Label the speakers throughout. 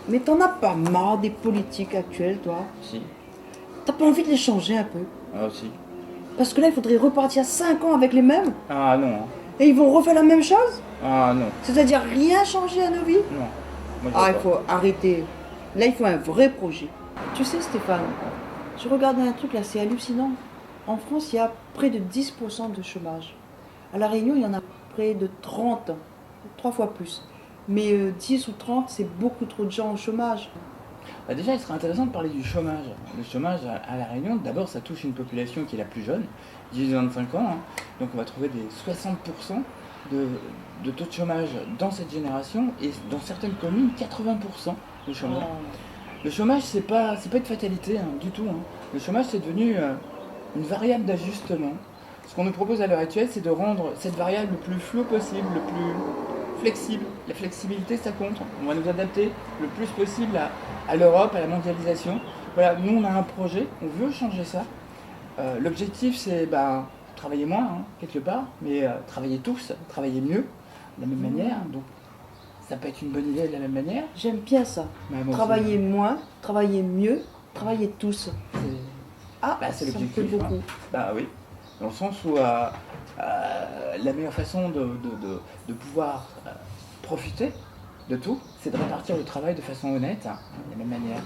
Speaker 1: Mais t'en as pas marre des politiques actuelles, toi?
Speaker 2: Si.
Speaker 1: T'as pas envie de les changer un peu?
Speaker 2: Ah, si.
Speaker 1: Parce que là, il faudrait repartir 5 ans avec les mêmes,
Speaker 2: Ah, non.
Speaker 1: et ils vont refaire la même chose?
Speaker 2: Ah, non.
Speaker 1: C'est-à-dire rien changer à nos vies?
Speaker 2: Non. Moi, je
Speaker 1: Ah,
Speaker 2: veux
Speaker 1: il
Speaker 2: pas.
Speaker 1: faut arrêter. Là, il faut un vrai projet. Tu sais, Stéphane, je regardais un truc là, c'est hallucinant. En France, il y a près de 10% de chômage. À La Réunion, il y en a près de 30, 3 fois plus. Mais 10 ou 30, c'est beaucoup trop de gens au chômage.
Speaker 2: Bah, déjà, il serait intéressant de parler du chômage. Le chômage à La Réunion, d'abord, ça touche une population qui est la plus jeune, 18-25 ans. Hein. Donc, on va trouver des 60% de taux de chômage dans cette génération et dans certaines communes, 80% de chômage. Le chômage, c'est pas une fatalité hein, du tout. Hein. Le chômage, c'est devenu une variable d'ajustement. Ce qu'on nous propose à l'heure actuelle, c'est de rendre cette variable le plus flou possible, le plus flexible. La flexibilité, ça compte. On va nous adapter le plus possible à l'Europe, à la mondialisation. Voilà, nous, on a un projet, on veut changer ça. L'objectif, c'est travailler moins, hein, quelque part, mais travailler tous, travailler mieux, de la même manière. Donc, ça peut être une bonne idée de la même manière.
Speaker 1: J'aime bien ça.
Speaker 2: Bah, moi aussi.
Speaker 1: Travailler moins, travailler mieux, travailler tous. Ah,
Speaker 2: c'est
Speaker 1: ça me
Speaker 2: l'objectif.
Speaker 1: plaît beaucoup.
Speaker 2: Hein. Bah oui, dans le sens où la meilleure façon de pouvoir profiter de tout, c'est de répartir le travail de façon honnête, hein, de la même manière.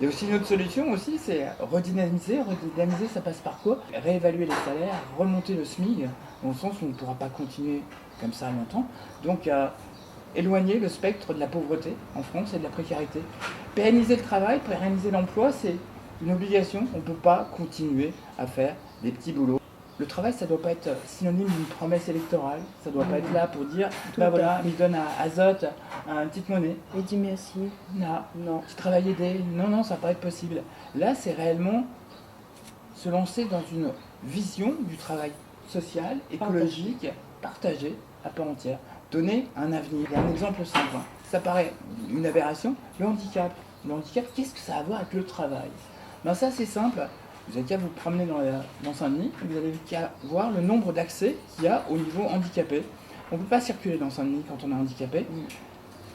Speaker 2: Il y a aussi une autre solution aussi, c'est redynamiser. Redynamiser, ça passe par quoi? Réévaluer les salaires, remonter le SMIC, dans le sens où on ne pourra pas continuer comme ça longtemps. Donc, éloigner le spectre de la pauvreté en France et de la précarité. Pérenniser le travail, pérenniser l'emploi, c'est une obligation. On ne peut pas continuer à faire des petits boulots. Le travail, ça ne doit pas être synonyme d'une promesse électorale. Ça ne doit pas être là pour dire, voilà, il donne à Azote une petite monnaie.
Speaker 1: Et dis merci.
Speaker 2: Non. Tu travailles aidé. Non, ça ne va pas être possible. Là, c'est réellement se lancer dans une vision du travail social, écologique, partagé à part entière. Donner un avenir. Il y a un exemple simple. Hein. Ça paraît une aberration. Le handicap. Le handicap, qu'est-ce que ça a à voir avec le travail? Ça, c'est simple. Vous avez qu'à vous promener dans Saint-Denis, vous allez qu'à voir le nombre d'accès qu'il y a au niveau handicapé. On ne peut pas circuler dans Saint-Denis quand on est handicapé.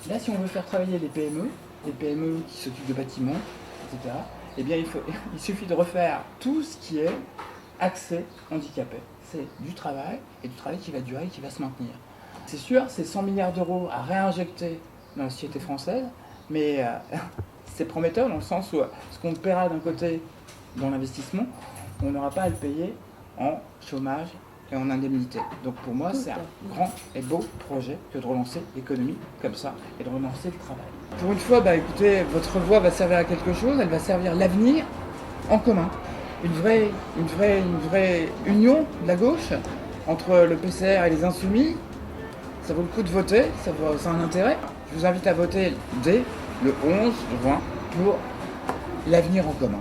Speaker 2: Là, si on veut faire travailler les PME qui s'occupent de bâtiments, etc., eh bien, il suffit de refaire tout ce qui est accès handicapé. C'est du travail, et du travail qui va durer et qui va se maintenir. C'est sûr, c'est 100 milliards d'euros à réinjecter dans la société française, mais c'est prometteur dans le sens où ce qu'on paiera d'un côté dans l'investissement, on n'aura pas à le payer en chômage et en indemnité. Donc pour moi, c'est un grand et beau projet que de relancer l'économie comme ça et de relancer le travail. Pour une fois, écoutez, votre voix va servir à quelque chose, elle va servir l'avenir en commun. Une vraie union de la gauche entre le PCR et les Insoumis. Ça vaut le coup de voter, ça a un intérêt. Je vous invite à voter dès le 11 juin pour l'avenir en commun.